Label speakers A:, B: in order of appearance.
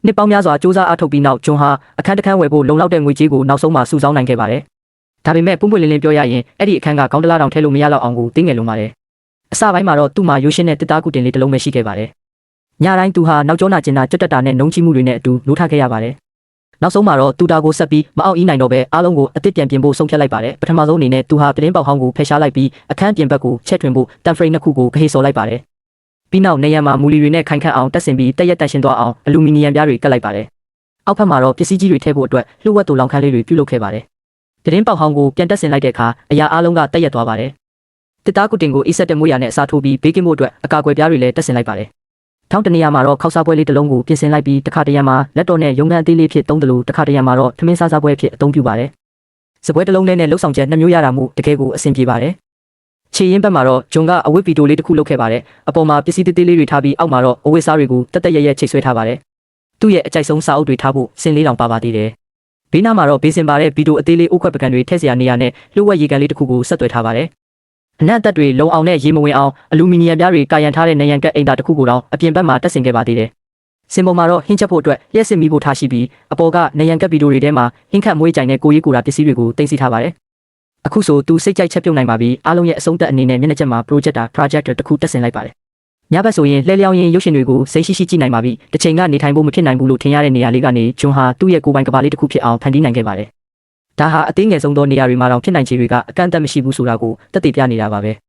A: နှစ်ပေါင်းများစွာစူးစမ်းအားထုတ်ပြီးနောက်ဂျွန်ဟာအခန်းတစ်ခန်းဝယ်ဖို့လုံလောက်တဲ့ငွေကြေးကိုနောက်ဆုံးမှစုဆောင်းနိုင်ခဲ့ပါတယ်။ဒါပေမဲ့ပွင့်ပွင့်လင်းလင်းပြောရရင်အဲ့ဒီအခန်းကကောင်းတလားတောင်ထဲလို့မရတော့အောင်ကိုတင်းငယ်လုံးပါတယ်။အစပိုင်းမှာတော့သူ့မှာရိုးရှင်းတဲ့တစ်သားကုတင်လေးတစ်လုံးပဲရှိခဲ့ပါတယ်။ညတိုင်းသူဟာနောက်ကျောနာကျင်နာကြွတက်တာနဲ့နှုံးချိမှုတွေနဲ့အတူနိုးထခဲ့ရပါတယ်။နောက်ဆုံးမှာတော့သူတာကိုဆက်ပြီးမအောင်အီးနိုင်တော့ပဲအားလုံးကိုအစ်စ်ပြန်ပြင်ဖို့ဆုံးဖြတ်လိုက်ပါတယ်။ပထမဆုံးအနေနဲ့သူဟာတင်းပေါက်ဟောင်းကိုဖယ်ရှားလိုက်ပြီးအခန်းပြင်ဘက်ကိုချက်ထွင်ဖို့တန်ဖရိတ်နှစ်ခုကိုခဟေးစော်လိုက်ပါတယ်။ပြီးနောက်နေရံမှာမူလီတွေနဲ့ခိုင်ခန့်အောင်တက်ဆင်ပြီးတက်ရက်တက်ရှင်းသွားအောင်အလူမီနီယံပြားတွေကတ်လိုက်ပါတယ်။အောက်ဖက်မှာတော့ပစ္စည်းကြီးတွေထည့်ဖို့အတွက်လှုပ်ဝက်တူလောင်ခန်းလေးတွေပြုလုပ်ခဲ့ပါတယ်။တင်းပေါက်ဟောင်းကိုပြန်တက်ဆင်လိုက်တဲ့အခါအရာအားလုံးကတက်ရက်သွားပါတယ်။တစ်သားကုတင်ကိုအိဆက်တဲ့မွေးရနဲ့အစားထိုးပြီးဘေးကင်းဖို့အတွက်အကာအကွယ်ပြားတွေလည်းတက်ဆင်လိုက်ပါတယ်။ထောင်းတနေရာမှာတော့ခောက်စားပွဲလေးတစ်လုံးကိုပြင်ဆင်လိုက်ပြီးတစ်ခါတရံမှာလက်တော်နဲ့ရုံငန်းအသေးလေးဖြစ်သုံးတယ်လို့တစ်ခါတရံမှာတော့ထမင်းစားစားပွဲဖြစ်အသုံးပြုပါတယ်။စပွဲတစ်လုံးလေးနဲ့လှုပ်ဆောင်ချက်နှစ်မျိုးရတာမို့တကယ်ကိုအဆင်ပြေပါတယ်။ခြေရင်းဘက်မှာတော့ဂျွန်ကအဝတ်ဗီတိုလေးတစ်ခုလုပ်ခဲ့ပါတယ်။အပေါ်မှာပစ္စည်းသေးလေးတွေထားပြီးအောက်မှာတော့အဝတ်စားတွေကိုတက်တက်ရရချိတ်ဆွဲထားပါတယ်။သူ့ရဲ့အကြိုက်ဆုံးစာအုပ်တွေထားဖို့စင်လေးတောင်ပါပါသေးတယ်။ဘေးနားမှာတော့ဘေးစင်ပါတဲ့ဗီတိုအသေးလေးအိုးခွက်ပကံတွေထည့်စရာနေရာနဲ့လှုပ်ဝက်ရေကန်လေးတစ်ခုကိုဆက်သွယ်ထားပါတယ်။အနက်အသက်တွေလုံအောင်နဲ့ရေမဝင်အောင်အလူမီနီယံပြားတွေကာရန်ထားတဲ့နေရန်ကက်အိမ်သာတစ်ခုကိုတော့အပြင်ဘက်မှာတက်ဆင်ခဲ့ပါသေးတယ်။စင်ပေါ်မှာတော့ဟင်းချက်ဖို့အတွက်လျှက်စစ်မီးဖို့ထားရှိပြီးအပေါ်ကနေရန်ကက်ဗီတိုတွေထဲမှာဟင်းခတ်မွေးကြိုင်နဲ့ကိုရီးကိုရာပစ္စည်းတွေကိုတင်စီထားပါတယ်။အခုဆိုသူစိတ်ကြိုက်ချက်ပြုတ်နိုင်ပါပြီ။အားလုံးရဲ့အဆုံးသက်အနေနဲ့မျက်နှာချက်မှာ projector တစ်ခုတက်ဆင်လိုက်ပါတယ်။ညဘက်ဆိုရင်လှဲလျောင်းရင်ရုပ်ရှင်တွေကိုစိတ်ရှိရှိကြည့်နိုင်ပါပြီ။တစ်ချိန်ကနေထိုင်ဖို့မဖြစ်နိုင်ဘူးလို့ထင်ရတဲ့နေရာလေးကနေဂျွန်ဟာသူ့ရဲ့ကိုယ်ပိုင်ကဘာလေးတစ်ခုဖြစ်အောင်ဖန်တီးနိုင်ခဲ့ပါတယ်။ဒါဟာအသေးငယ်ဆုံးသောနေရာတွေမှာတောင်ဖြစ်နိုင်ခြေတွေကအကန့်အသတ်မရှိဘူးဆိုတာကိုသက်သေပြနေတာပါပဲ။